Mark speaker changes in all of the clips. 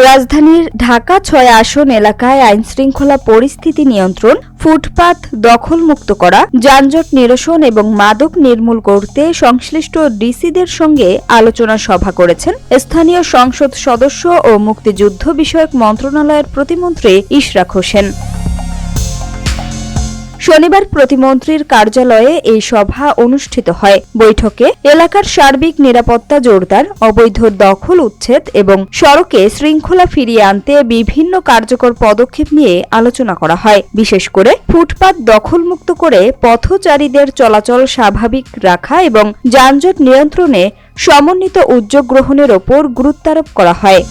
Speaker 1: রাজধানীর ঢাকা ৬ আসন এলাকায় আইনশৃঙ্খলা পরিস্থিতি নিয়ন্ত্রণ, ফুটপাত দখলমুক্ত করা, যানজট নিরসন এবং মাদক নির্মূল করতে সংশ্লিষ্ট ডিসিদের সঙ্গে আলোচনা সভা করেছেন স্থানীয় সংসদ সদস্য ও মুক্তিযুদ্ধ বিষয়ক মন্ত্রণালয়ের প্রতিমন্ত্রী ইশরাক হোসেন। শনিবার প্রতিমন্ত্রীর কার্যালয়ে এই সভা অনুষ্ঠিত হয়। বৈঠকে এলাকার সার্বিক নিরাপত্তা জোরদার, অবৈধ দখল উচ্ছেদ এবং সড়কে শৃঙ্খলা ফিরিয়ে আনতে বিভিন্ন কার্যকর পদক্ষেপ নিয়ে আলোচনা করা হয়। বিশেষ করে ফুটপাত দখলমুক্ত করে পথচারীদের চলাচল স্বাভাবিক রাখা এবং যানজট নিয়ন্ত্রণে সমন্বিত উদ্যোগ গ্রহণের ওপর গুরুত্বারোপ করা হয়।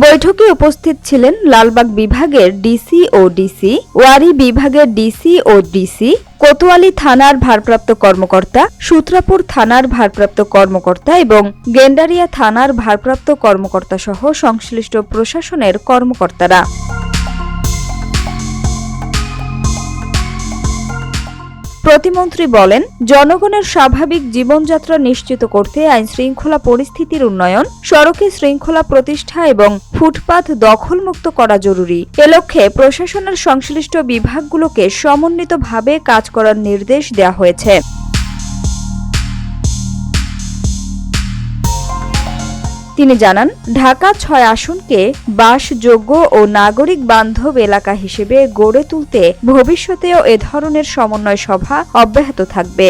Speaker 1: বৈঠকে উপস্থিত ছিলেন লালবাগ বিভাগের ডিসি ও ডিসি, ওয়ারী বিভাগের ডিসি ও ডিসি, কোতোয়ালী থানার ভারপ্রাপ্ত কর্মকর্তা, সূত্রাপুর থানার ভারপ্রাপ্ত কর্মকর্তা এবং গেন্ডারিয়া থানার ভারপ্রাপ্ত কর্মকর্তা সহ সংশ্লিষ্ট প্রশাসনের কর্মকর্তারা। প্রতিমন্ত্রী বলেন, জনগণের স্বাভাবিক জীবনযাত্রা নিশ্চিত করতে আইনশৃঙ্খলা পরিস্থিতির উন্নয়ন, সড়কে শৃঙ্খলা প্রতিষ্ঠা এবং ফুটপাত দখলমুক্ত করা জরুরি। এ লক্ষ্যে প্রশাসনের সংশ্লিষ্ট বিভাগগুলোকে সমন্বিতভাবে কাজ করার নির্দেশ দেওয়া হয়েছে। তিনি জানান, ঢাকা ৬ আসনকে বাসযোগ্য ও নাগরিক বান্ধব এলাকা হিসেবে গড়ে তুলতে ভবিষ্যতেও এ ধরনের সমন্বয় সভা অব্যাহত থাকবে।